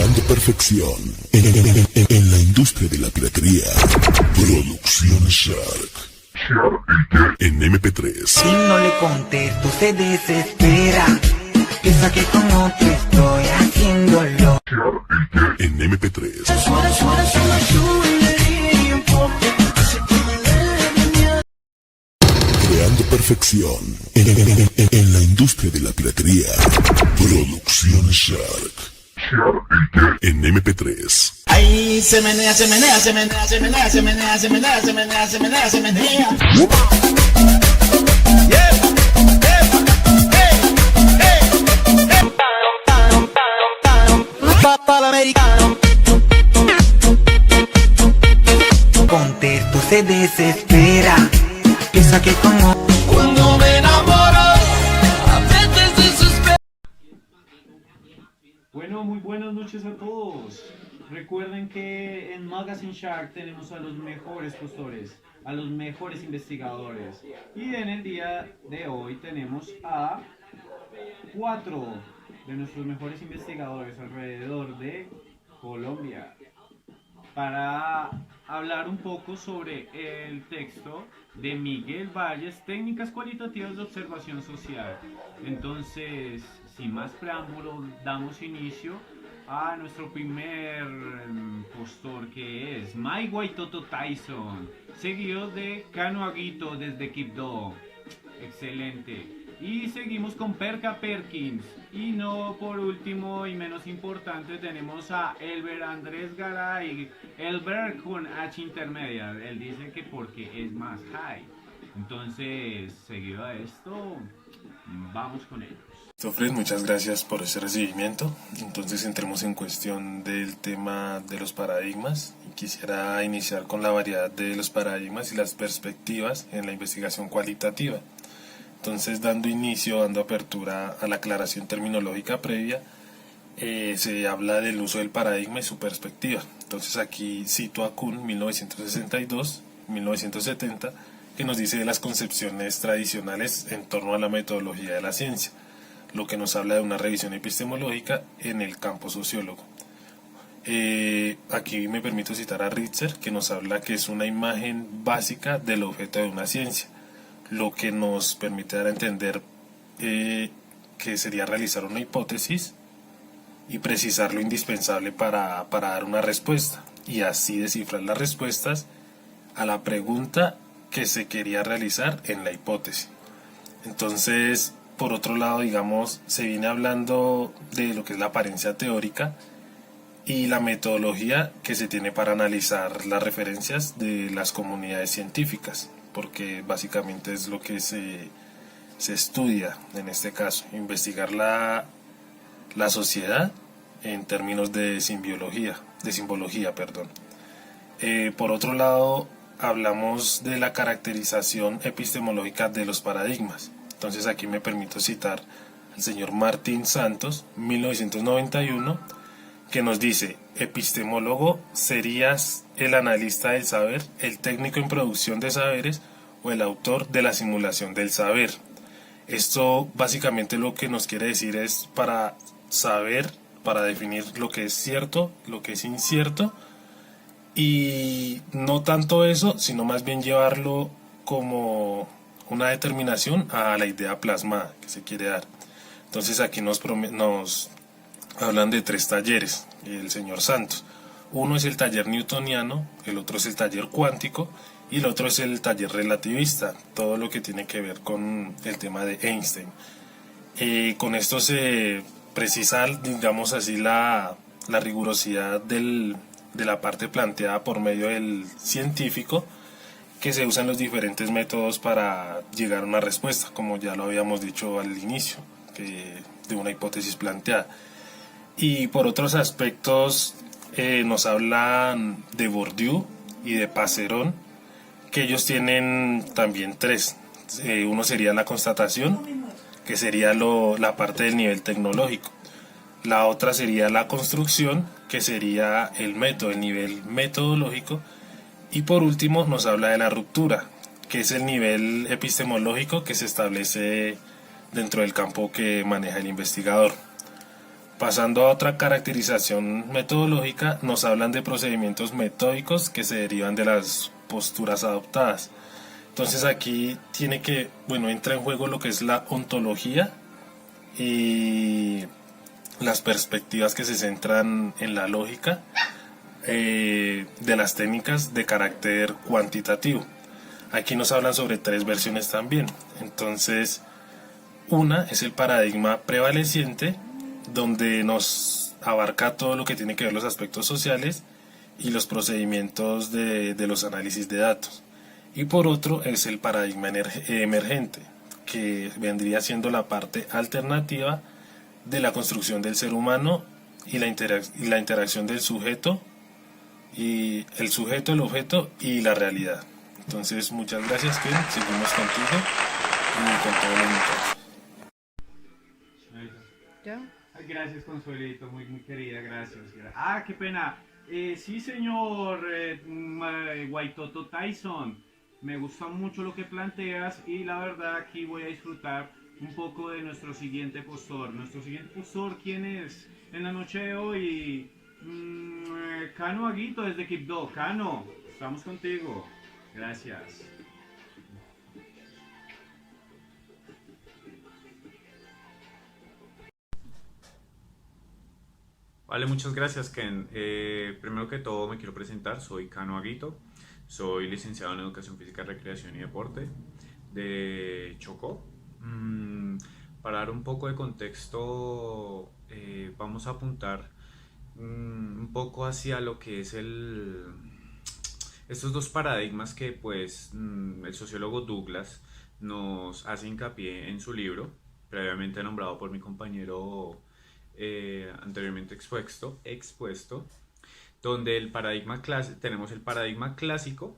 Creando perfección en la industria de la piratería. Producciones Shark. En MP3. Si no le contesto se desespera. Piensa que con otro estoy haciéndolo. En MP3. Creando perfección en la industria de la piratería. Producciones Shark. En MP3. Ahí se menea, se menea, se menea, se menea, se menea, se menea, se menea, se menea, se menea. Americano. Contesto se desespera. Piensa que como Cuando me enamoro, a veces desespero. Bueno, muy buenas noches a todos. Recuerden que en Magazine Shark tenemos a los mejores postores, a los mejores investigadores. Y en el día de hoy tenemos a 4 de nuestros mejores investigadores alrededor de Colombia para hablar un poco sobre el texto de Miguel Valles, Técnicas Cualitativas de Observación Social. Entonces, sin más preámbulo, damos inicio a nuestro primer postor, que es Mike Waitoto Tyson, seguido de Cano Aguito desde Quibdó. Excelente. Y seguimos con Perka Perkins. Y no por último y menos importante tenemos a Elber Andrés Garay. Elber con H intermedia. Él dice que porque es más high. Entonces, seguido a esto, vamos con ellos. Fred, muchas gracias por ese recibimiento. Entonces entremos en cuestión del tema de los paradigmas. Quisiera iniciar con la variedad de los paradigmas y las perspectivas en la investigación cualitativa. Entonces, dando apertura a la aclaración terminológica previa, se habla del uso del paradigma y su perspectiva. Entonces aquí cito a Kuhn, 1962-1970, que nos dice de las concepciones tradicionales en torno a la metodología de la ciencia, lo que nos habla de una revisión epistemológica en el campo sociólogo. Aquí me permito citar a Ritzer, que nos habla que es una imagen básica del objeto de una ciencia, lo que nos permite dar a entender que sería realizar una hipótesis y precisar lo indispensable para dar una respuesta, y así descifrar las respuestas a la pregunta que se quería realizar en la hipótesis. Entonces, por otro lado, digamos, se viene hablando de lo que es la apariencia teórica y la metodología que se tiene para analizar las referencias de las comunidades científicas, porque básicamente es lo que se estudia en este caso, investigar la sociedad en términos de simbología. Por otro lado, hablamos de la caracterización epistemológica de los paradigmas. Entonces aquí me permito citar al señor Martín Santos, 1991, que nos dice: epistemólogo serías el analista del saber, el técnico en producción de saberes o el autor de la simulación del saber. Esto básicamente lo que nos quiere decir es para saber, para definir lo que es cierto, lo que es incierto, y no tanto eso, sino más bien llevarlo como una determinación a la idea plasmada que se quiere dar. Entonces aquí nos hablan de 3 talleres, el señor Santos. Uno es el taller newtoniano, el otro es el taller cuántico y el otro es el taller relativista, todo lo que tiene que ver con el tema de Einstein. Con esto se precisa, digamos así, la rigurosidad de la parte planteada por medio del científico, que se usan los diferentes métodos para llegar a una respuesta, como ya lo habíamos dicho al inicio, de una hipótesis planteada. Y por otros aspectos nos hablan de Bourdieu y de Passerón, que ellos tienen también 3. Uno sería la constatación, que sería la parte del nivel tecnológico. La otra sería la construcción, que sería el método, el nivel metodológico. Y por último nos habla de la ruptura, que es el nivel epistemológico que se establece dentro del campo que maneja el investigador. Pasando a otra caracterización metodológica, nos hablan de procedimientos metódicos que se derivan de las posturas adoptadas. Entonces aquí entra en juego lo que es la ontología y las perspectivas que se centran en la lógica de las técnicas de carácter cuantitativo. Aquí nos hablan sobre 3 versiones también. Entonces, una es el paradigma prevaleciente, donde nos abarca todo lo que tiene que ver los aspectos sociales y los procedimientos de los análisis de datos. Y por otro es el paradigma emergente, que vendría siendo la parte alternativa de la construcción del ser humano y la interacción del sujeto, el objeto y la realidad. Entonces, muchas gracias, Ken. Seguimos contigo y con todo el mundo. ¿Ya? Gracias, Consuelito, muy querida, gracias. Ah, qué pena. Sí, señor Waitoto Tyson, me gusta mucho lo que planteas y la verdad aquí voy a disfrutar un poco de nuestro siguiente postor. Nuestro siguiente postor, ¿quién es? En la noche de hoy, Cano Aguito desde Quibdó. Cano, estamos contigo. Gracias. Vale, muchas gracias, Ken. Primero que todo me quiero presentar, soy Cano Aguito, soy licenciado en Educación Física, Recreación y Deporte de Chocó. Para dar un poco de contexto, vamos a apuntar un poco hacia lo que es estos dos paradigmas que pues el sociólogo Douglas nos hace hincapié en su libro, previamente nombrado por mi compañero anteriormente expuesto, donde tenemos el paradigma clásico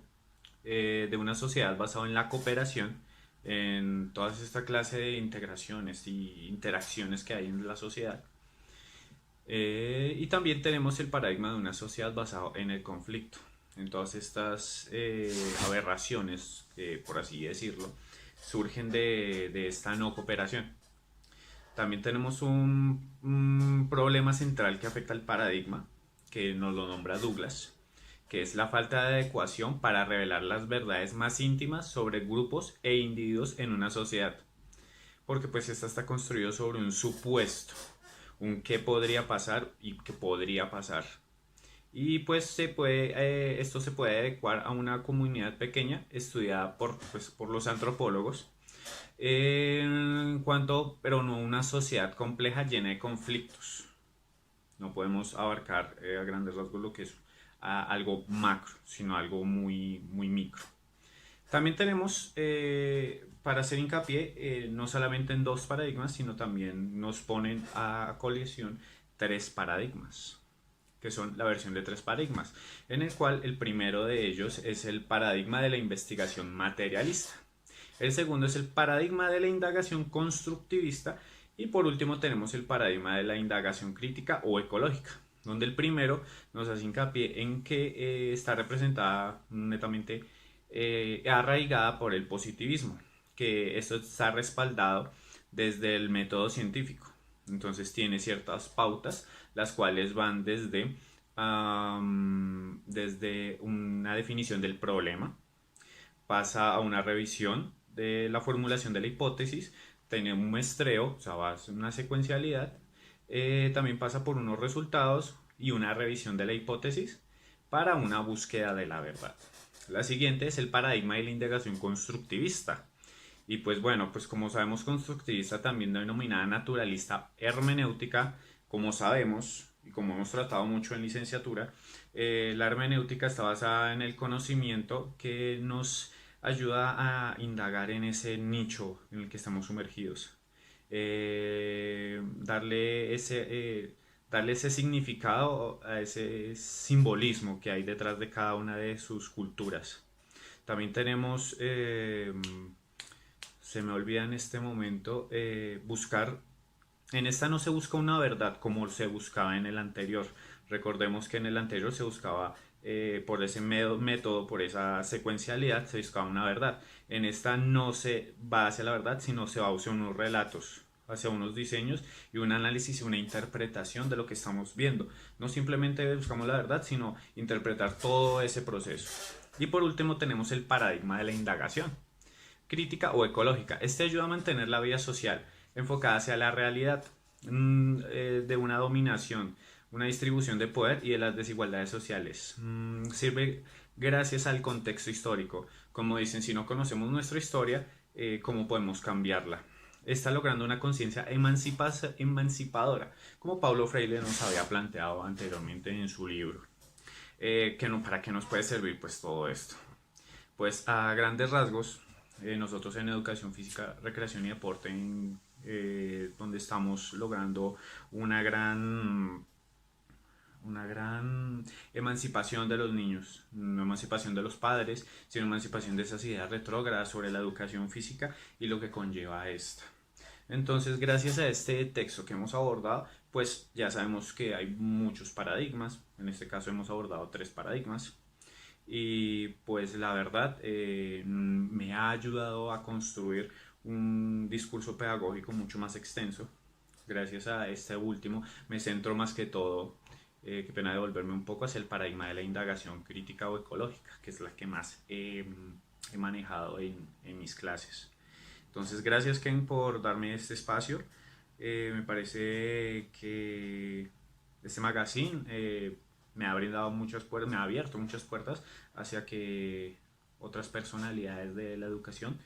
de una sociedad basada en la cooperación, en todas esta clase de integraciones y interacciones que hay en la sociedad. Y también tenemos el paradigma de una sociedad basada en el conflicto, en todas estas aberraciones, por así decirlo, surgen de esta no cooperación. También tenemos un problema central que afecta al paradigma, que nos lo nombra Douglas, que es la falta de adecuación para revelar las verdades más íntimas sobre grupos e individuos en una sociedad. Porque pues esta está construido sobre un supuesto, un qué podría pasar y qué podría pasar. Y pues esto se puede adecuar a una comunidad pequeña estudiada por los antropólogos, pero no una sociedad compleja llena de conflictos. No podemos abarcar a grandes rasgos lo que es algo macro, sino algo muy micro. También tenemos, para hacer hincapié, no solamente en 2 paradigmas, sino también nos ponen a colisión 3 paradigmas, que son la versión de 3 paradigmas, en el cual el primero de ellos es el paradigma de la investigación materialista. El segundo es el paradigma de la indagación constructivista y por último tenemos el paradigma de la indagación crítica o ecológica, donde el primero nos hace hincapié en que está representada netamente arraigada por el positivismo, que esto está respaldado desde el método científico. Entonces tiene ciertas pautas, las cuales van desde una definición del problema, pasa a una revisión de la formulación de la hipótesis, tiene un muestreo, o sea, va a ser una secuencialidad, también pasa por unos resultados y una revisión de la hipótesis para una búsqueda de la verdad. La siguiente es el paradigma de la indagación constructivista. Y pues bueno, pues como sabemos, constructivista también denominada naturalista hermenéutica, como sabemos y como hemos tratado mucho en licenciatura, la hermenéutica está basada en el conocimiento que nos ayuda a indagar en ese nicho en el que estamos sumergidos, darle ese significado a ese simbolismo que hay detrás de cada una de sus culturas. También tenemos, se me olvida en este momento, buscar, en esta no se busca una verdad como se buscaba en el anterior. Recordemos que en el anterior se buscaba por ese método, por esa secuencialidad, se buscaba una verdad. En esta no se va hacia la verdad, sino se va hacia unos relatos, hacia unos diseños y un análisis y una interpretación de lo que estamos viendo. No simplemente buscamos la verdad, sino interpretar todo ese proceso. Y por último tenemos el paradigma de la indagación crítica o ecológica. Este ayuda a mantener la vida social enfocada hacia la realidad de una dominación, una distribución de poder y de las desigualdades sociales. Sirve gracias al contexto histórico. Como dicen, si no conocemos nuestra historia, ¿cómo podemos cambiarla? Está logrando una conciencia emancipadora, como Paulo Freire nos había planteado anteriormente en su libro. ¿Para qué nos puede servir pues todo esto? Pues a grandes rasgos, nosotros en Educación Física, Recreación y Deporte, donde estamos logrando una gran emancipación de los niños, no emancipación de los padres, sino emancipación de esas ideas retrógradas sobre la educación física y lo que conlleva a esta. Entonces, gracias a este texto que hemos abordado, pues ya sabemos que hay muchos paradigmas. En este caso hemos abordado 3 paradigmas. Y pues la verdad me ha ayudado a construir un discurso pedagógico mucho más extenso. Gracias a este último me centro más que todo, qué pena devolverme un poco, hacia el paradigma de la indagación crítica o ecológica, que es la que más he manejado en mis clases. Entonces, gracias Ken por darme este espacio. Me parece que este magazine me ha brindado muchas puertas, me ha abierto muchas puertas hacia que otras personalidades de la educación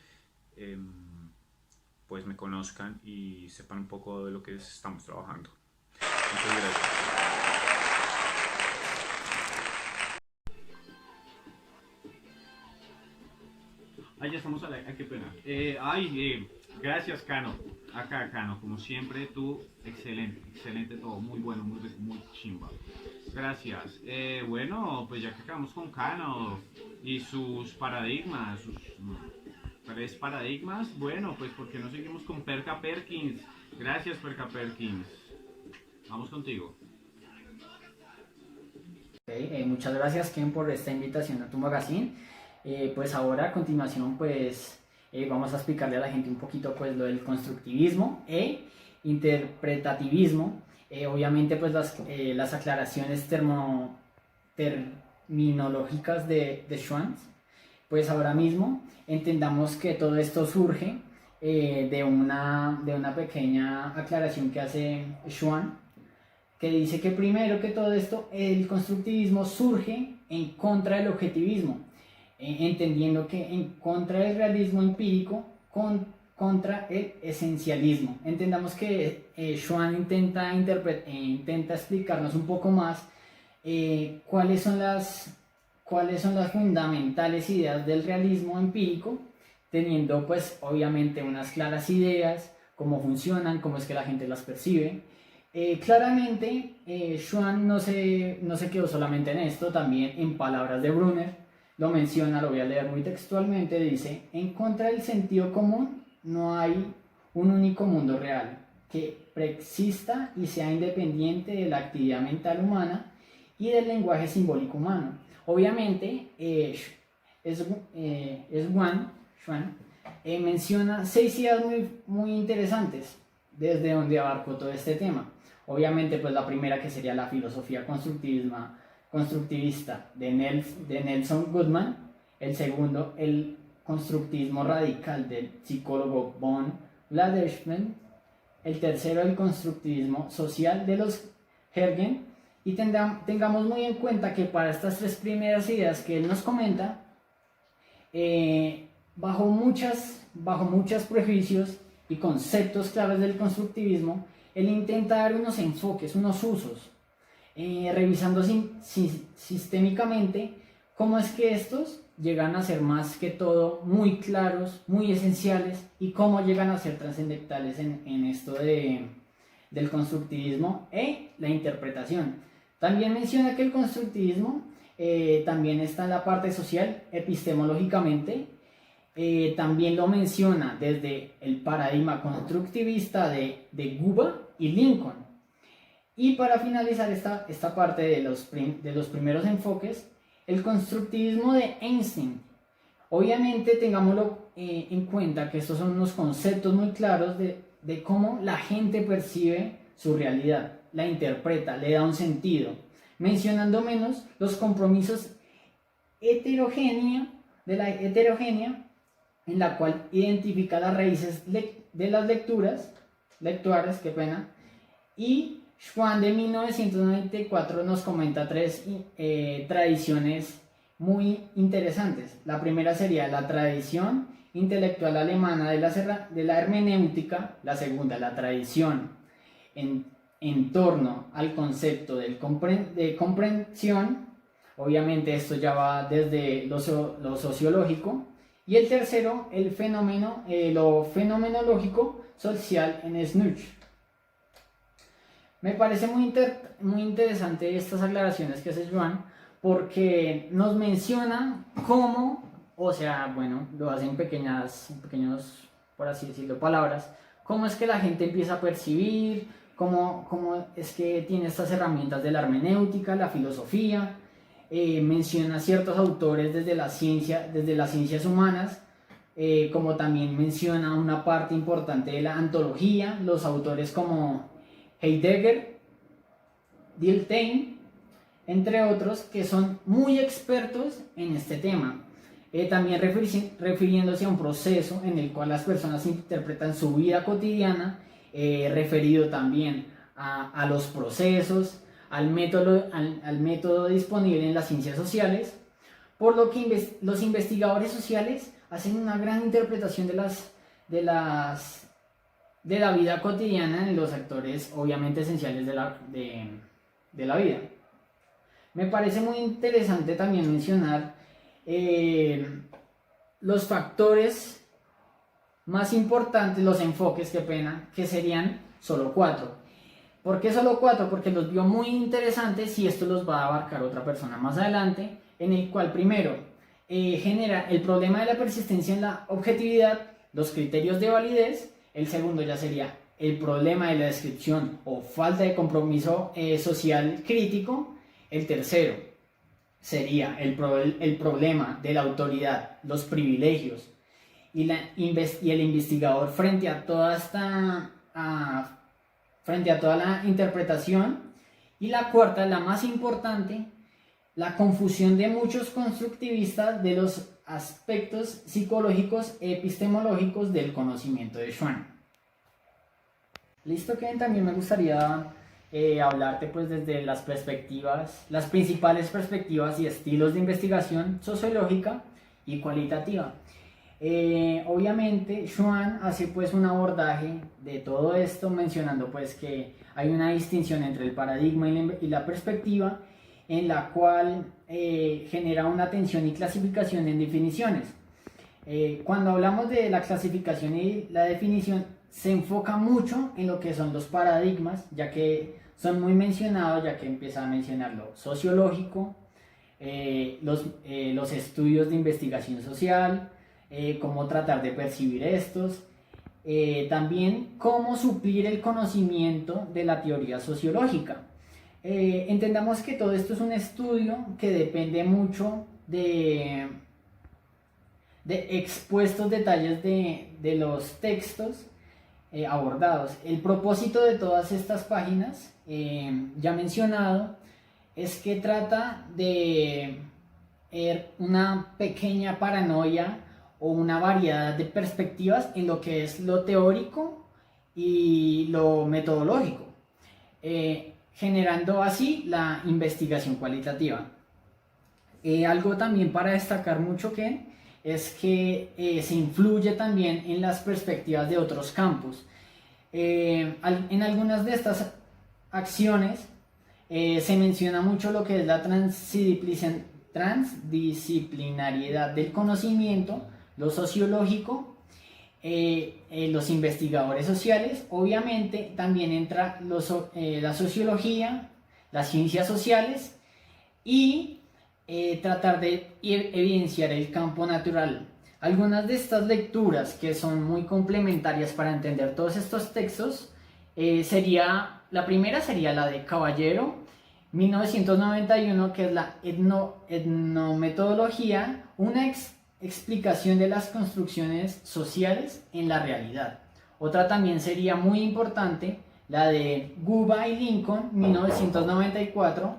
pues me conozcan y sepan un poco de lo que estamos trabajando. Muchas gracias. Ya estamos qué pena. Gracias Cano. Acá Cano, como siempre tú, excelente todo, muy bueno, muy rico, muy chimba. Gracias. Bueno, pues ya que acabamos con Cano y sus paradigmas, sus 3 paradigmas, bueno, pues ¿por qué no seguimos con Perka Perkins? Gracias Perka Perkins. Vamos contigo. Muchas gracias Ken por esta invitación a tu magazine. Pues ahora a continuación pues vamos a explicarle a la gente un poquito pues lo del constructivismo e interpretativismo. Obviamente pues las aclaraciones terminológicas de Schwann. Pues ahora mismo entendamos que todo esto surge de una pequeña aclaración que hace Schwann, que dice que primero que todo esto el constructivismo surge en contra del objetivismo, entendiendo que en contra del realismo empírico, contra el esencialismo. Entendamos que Schwann intenta explicarnos un poco más cuáles son las fundamentales ideas del realismo empírico, teniendo pues obviamente unas claras ideas, cómo funcionan, cómo es que la gente las percibe. Claramente Schwann no se quedó solamente en esto, también en palabras de Brunner lo menciona, lo voy a leer muy textualmente, dice: en contra del sentido común no hay un único mundo real que preexista y sea independiente de la actividad mental humana y del lenguaje simbólico humano. Obviamente Schwann menciona 6 ideas muy interesantes desde donde abarcó todo este tema. Obviamente pues la primera, que sería la filosofía constructivista de Nelson Goodman. El segundo, el constructivismo radical del psicólogo von Bladelsmann. El tercero, el constructivismo social de los Hergen. Y tengamos muy en cuenta que para estas 3 primeras ideas que él nos comenta, bajo muchos prejuicios y conceptos claves del constructivismo, él intenta dar unos enfoques, unos usos, revisando sistémicamente cómo es que estos llegan a ser más que todo muy claros, muy esenciales, y cómo llegan a ser trascendentales en esto del constructivismo e la interpretación. También menciona que el constructivismo también está en la parte social epistemológicamente. También lo menciona desde el paradigma constructivista de Guba y Lincoln. Y para finalizar esta parte de los primeros enfoques, el constructivismo de Einstein. Obviamente tengámoslo en cuenta que estos son unos conceptos muy claros de cómo la gente percibe su realidad, la interpreta, le da un sentido, mencionando menos los compromisos de la heterogénea en la cual identifica las raíces de las lecturas, qué pena, y Schwann de 1994 nos comenta tres tradiciones muy interesantes. La primera sería la tradición intelectual alemana de la hermenéutica, la segunda, la tradición en torno al concepto de comprensión, obviamente esto ya va desde lo sociológico, y el tercero, lo fenomenológico social en Snuch. Me parece muy interesante estas aclaraciones que hace Joan, porque nos menciona cómo, o sea, bueno, lo hace en pequeños, por así decirlo, palabras, cómo es que la gente empieza a percibir, cómo es que tiene estas herramientas de la hermenéutica, la filosofía, menciona ciertos autores desde las ciencias humanas, como también menciona una parte importante de la antología, los autores como Heidegger, Dilthey, entre otros, que son muy expertos en este tema. También refiriéndose a un proceso en el cual las personas interpretan su vida cotidiana, referido también a los procesos, al método disponible en las ciencias sociales, por lo que los investigadores sociales hacen una gran interpretación de la vida cotidiana en los actores obviamente esenciales de la vida. Me parece muy interesante también mencionar los factores más importantes, los enfoques, que serían solo 4. ¿Por qué solo 4? Porque los vio muy interesantes y esto los va a abarcar otra persona más adelante, en el cual primero genera el problema de la persistencia en la objetividad, los criterios de validez. El segundo ya sería el problema de la descripción o falta de compromiso social crítico. El tercero sería el problema de la autoridad, los privilegios y el investigador frente a toda la interpretación. Y la cuarta, la más importante, la confusión de muchos constructivistas de los aspectos psicológicos epistemológicos del conocimiento de Schwann. Listo, que también me gustaría hablarte pues desde las principales perspectivas y estilos de investigación sociológica y cualitativa. Obviamente Schwann hace pues un abordaje de todo esto, mencionando pues que hay una distinción entre el paradigma y la perspectiva, en la cual genera una tensión y clasificación en definiciones. Cuando hablamos de la clasificación y la definición, se enfoca mucho en lo que son los paradigmas, ya que son muy mencionados, ya que empieza a mencionar lo sociológico, los estudios de investigación social, cómo tratar de percibir estos, también cómo suplir el conocimiento de la teoría sociológica. Entendamos que todo esto es un estudio que depende mucho de expuestos detalles de los textos abordados. El propósito de todas estas páginas, ya mencionado, es que trata de una pequeña paranoia o una variedad de perspectivas en lo que es lo teórico y lo metodológico, generando así la investigación cualitativa. Algo también para destacar mucho es que se influye también en las perspectivas de otros campos. En algunas de estas acciones se menciona mucho lo que es la transdisciplinariedad del conocimiento, lo sociológico, los investigadores sociales. Obviamente también entra la sociología, las ciencias sociales y tratar de evidenciar el campo natural. Algunas de estas lecturas que son muy complementarias para entender todos estos textos, la primera sería la de Caballero, 1991, que es la etnometodología, una explicación de las construcciones sociales en la realidad. Otra también sería muy importante, la de Guba y Lincoln, 1994,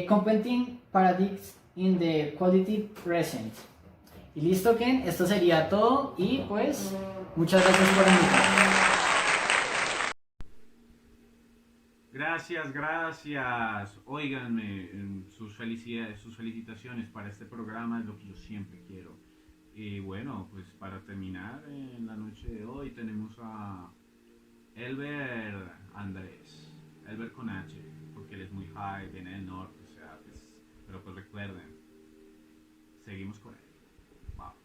Competing Paradigms in the Quality Present. Y listo, Ken, esto sería todo y pues muchas gracias por invitarme. Gracias. Óiganme, sus felicidades, sus felicitaciones para este programa es lo que yo siempre quiero. Y bueno, pues para terminar, en la noche de hoy tenemos a Elber Andrés, Elber con H, porque él es muy high, viene del norte, o sea, pues, pero pues recuerden, seguimos con él. Vamos.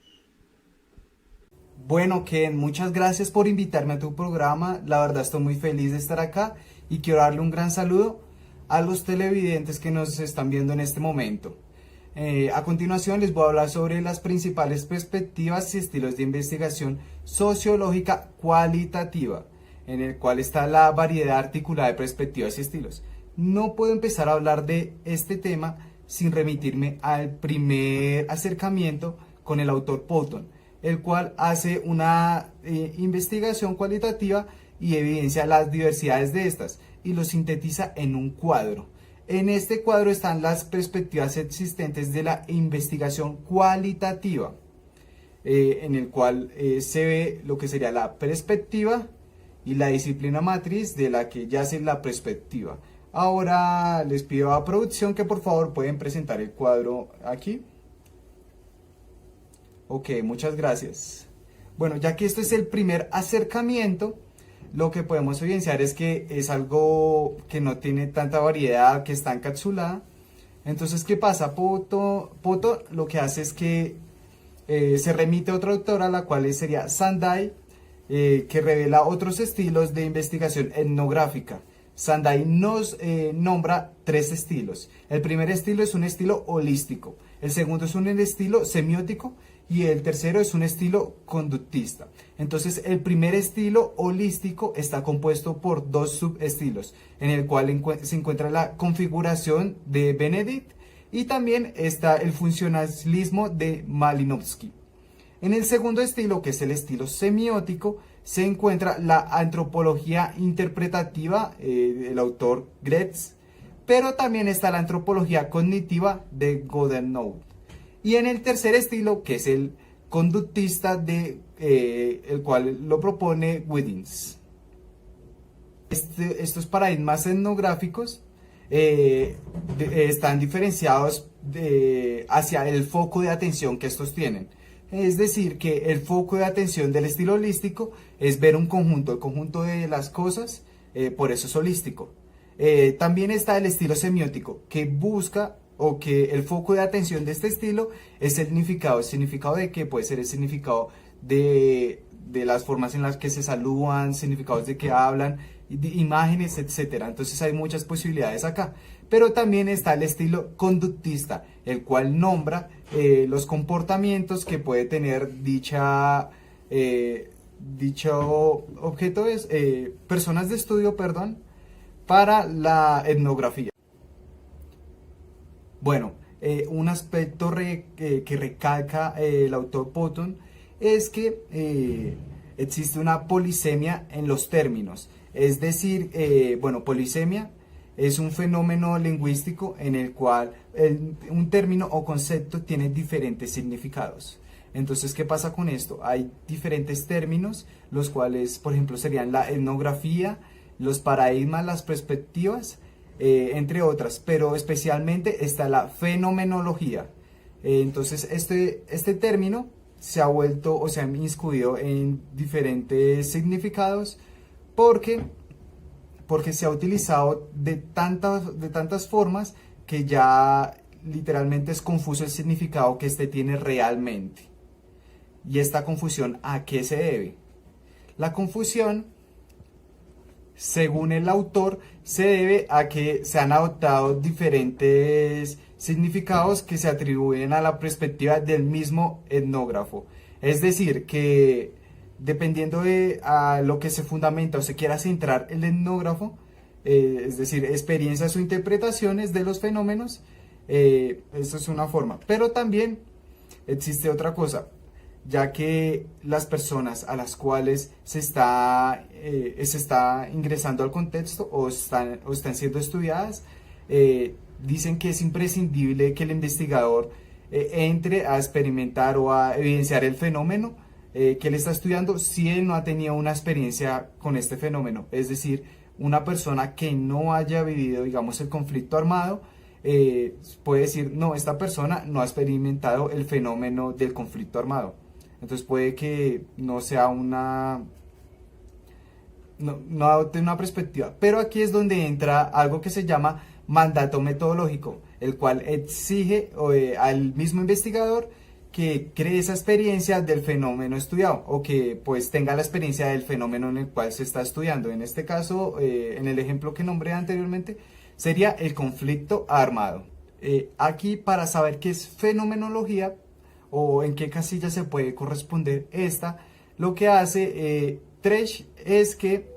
Bueno, Ken, muchas gracias por invitarme a tu programa. La verdad estoy muy feliz de estar acá y quiero darle un gran saludo a los televidentes que nos están viendo en este momento. A continuación les voy a hablar sobre las principales perspectivas y estilos de investigación sociológica cualitativa, en el cual está la variedad articulada de perspectivas y estilos. No puedo empezar a hablar de este tema sin remitirme al primer acercamiento con el autor Poton, el cual hace una investigación cualitativa y evidencia las diversidades de estas y lo sintetiza en un cuadro. En este cuadro están las perspectivas existentes de la investigación cualitativa, en el cual se ve lo que sería la perspectiva y la disciplina matriz de la que yace la perspectiva. Ahora les pido a producción que por favor pueden presentar el cuadro aquí. Ok, muchas gracias. Bueno, ya que esto es el primer acercamiento, lo que podemos evidenciar es que es algo que no tiene tanta variedad, que está encapsulada. Entonces, ¿qué pasa? Poto lo que hace es que se remite a otra autora, la cual sería Sandai, que revela otros estilos de investigación etnográfica. Sandai nos nombra 3 estilos. El primer estilo es un estilo holístico, el segundo es un estilo semiótico y el tercero es un estilo conductista. Entonces el primer estilo holístico está compuesto por 2 subestilos, en el cual se encuentra la configuración de Benedict y también está el funcionalismo de Malinowski. En el segundo estilo, que es el estilo semiótico, se encuentra la antropología interpretativa del autor Gretz, pero también está la antropología cognitiva de Goodenough. Y en el tercer estilo, que es el conductista, el cual lo propone Widins. Estos paradigmas etnográficos están diferenciados hacia el foco de atención que estos tienen. Es decir, que el foco de atención del estilo holístico es ver un conjunto, el conjunto de las cosas, por eso es holístico. También está el estilo semiótico, que busca o que el foco de atención de este estilo es el significado. ¿El significado de qué? Puede ser el significado de las formas en las que se saludan, significados de que hablan, imágenes, etcétera. Entonces hay muchas posibilidades acá. Pero también está el estilo conductista, el cual nombra los comportamientos que puede tener dicho objeto, personas de estudio, para la etnografía. Bueno, un aspecto que recalca el autor Poton es que existe una polisemia en los términos. Es decir, polisemia es un fenómeno lingüístico en el cual un término o concepto tiene diferentes significados. Entonces, ¿qué pasa con esto? Hay diferentes términos, los cuales, por ejemplo, serían la etnografía, los paradigmas, las perspectivas, entre otras, pero especialmente está la fenomenología. Entonces, este término se ha vuelto o se ha inscrito en diferentes significados porque se ha utilizado de tantas formas que ya literalmente es confuso el significado que tiene realmente. ¿Y esta confusión a qué se debe? La confusión, según el autor, se debe a que se han adoptado diferentes significados que se atribuyen a la perspectiva del mismo etnógrafo. Es decir, que dependiendo de a lo que se fundamenta o se quiera centrar el etnógrafo, es decir, experiencias o interpretaciones de los fenómenos, eso es una forma. Pero también existe otra cosa. ya que las personas a las cuales se está ingresando al contexto o están siendo estudiadas, dicen que es imprescindible que el investigador entre a experimentar o a evidenciar el fenómeno que él está estudiando si él no ha tenido una experiencia con este fenómeno. Es decir, una persona que no haya vivido, digamos, el conflicto armado, puede decir, no, esta persona no ha experimentado el fenómeno del conflicto armado. Entonces puede que no sea no adopte una perspectiva. Pero aquí es donde entra algo que se llama mandato metodológico, el cual exige al mismo investigador que cree esa experiencia del fenómeno estudiado o que pues tenga la experiencia del fenómeno en el cual se está estudiando. En este caso, en el ejemplo que nombré anteriormente, sería el conflicto armado. Aquí, para saber qué es fenomenología o en qué casilla se puede corresponder esta, lo que hace Tresch es que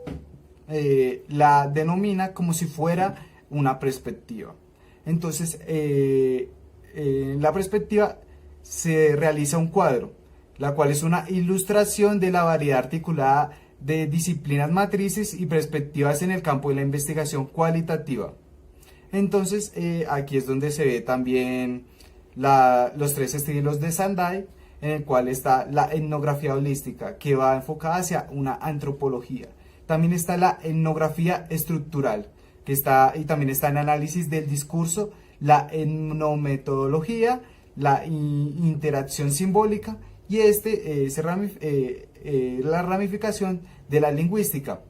la denomina como si fuera una perspectiva. Entonces, en la perspectiva se realiza un cuadro, la cual es una ilustración de la variedad articulada de disciplinas matrices y perspectivas en el campo de la investigación cualitativa. Entonces, aquí es donde se ve también los tres estilos de Sandai, en el cual está la etnografía holística, que va enfocada hacia una antropología. También está la etnografía estructural, y también está el análisis del discurso, la etnometodología, la interacción simbólica y la ramificación de la lingüística.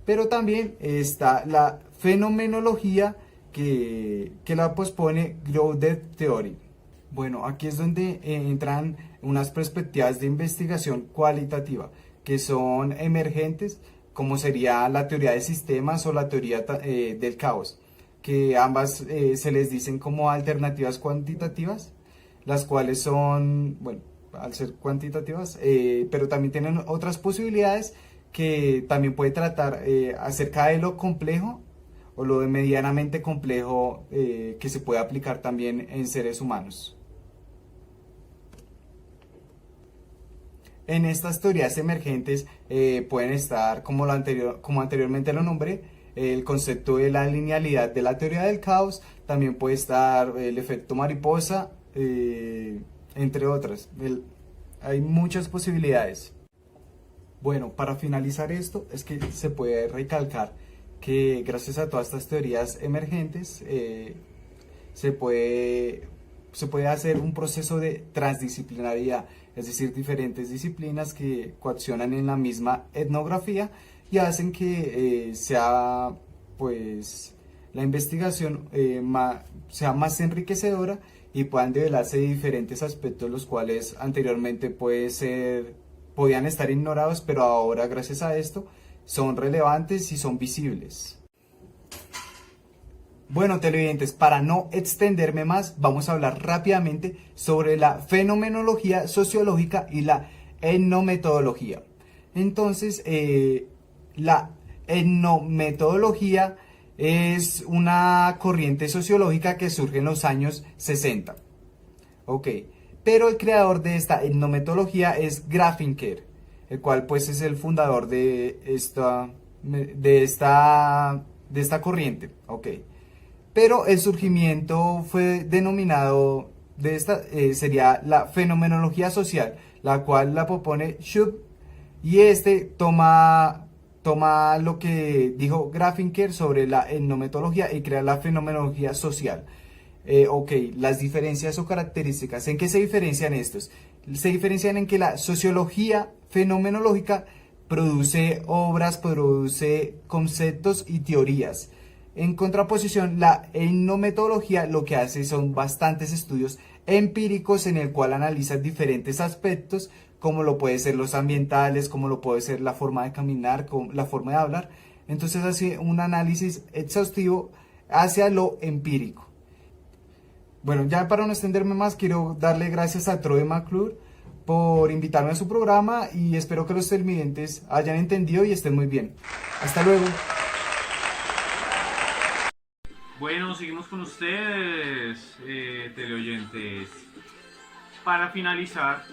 Pero también está la fenomenología que la pospone Grounded Theory. Bueno, aquí es donde entran unas perspectivas de investigación cualitativa que son emergentes, como sería la teoría de sistemas o la teoría del caos, que ambas se les dicen como alternativas cuantitativas, las cuales son, bueno, al ser cuantitativas, pero también tienen otras posibilidades que también puede tratar acerca de lo complejo o lo de medianamente complejo que se puede aplicar también en seres humanos. En estas teorías emergentes pueden estar, como anteriormente lo nombré, el concepto de la linealidad de la teoría del caos, también puede estar el efecto mariposa, entre otras. Hay muchas posibilidades. Bueno, para finalizar esto, es que se puede recalcar que gracias a todas estas teorías emergentes se puede hacer un proceso de transdisciplinaridad, es decir, diferentes disciplinas que coaccionan en la misma etnografía y hacen que sea, pues, la investigación sea más enriquecedora y puedan develarse diferentes aspectos los cuales anteriormente podían estar ignorados, pero ahora gracias a esto son relevantes y son visibles. Bueno, televidentes, para no extenderme más, vamos a hablar rápidamente sobre la fenomenología sociológica y la etnometodología. Entonces, la etnometodología es una corriente sociológica que surge en los años 60. Ok, pero el creador de esta etnometodología es Grafinker, el cual pues es el fundador de esta corriente. Ok, pero el surgimiento fue denominado sería la fenomenología social, la cual la propone Schub, y toma lo que dijo Grafinker sobre la etnometodología y crea la fenomenología social. Ok, las diferencias o características. ¿En qué se diferencian estos? Se diferencian en que la sociología fenomenológica produce obras, produce conceptos y teorías. En contraposición, la etnometodología lo que hace son bastantes estudios empíricos en el cual analiza diferentes aspectos, como lo puede ser los ambientales, como lo puede ser la forma de caminar, la forma de hablar. Entonces hace un análisis exhaustivo hacia lo empírico. Bueno, ya para no extenderme más, quiero darle gracias a Troy McClure por invitarme a su programa y espero que los televidentes hayan entendido y estén muy bien. Hasta luego. Bueno, seguimos con ustedes, teleoyentes. Para finalizar,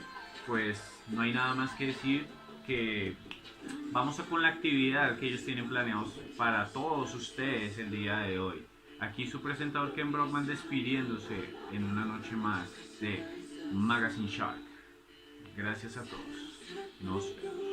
pues no hay nada más que decir que vamos a con la actividad que ellos tienen planeados para todos ustedes el día de hoy. Aquí su presentador Ken Brockman despidiéndose en una noche más de Magazine Shark. Gracias a todos. Nos vemos.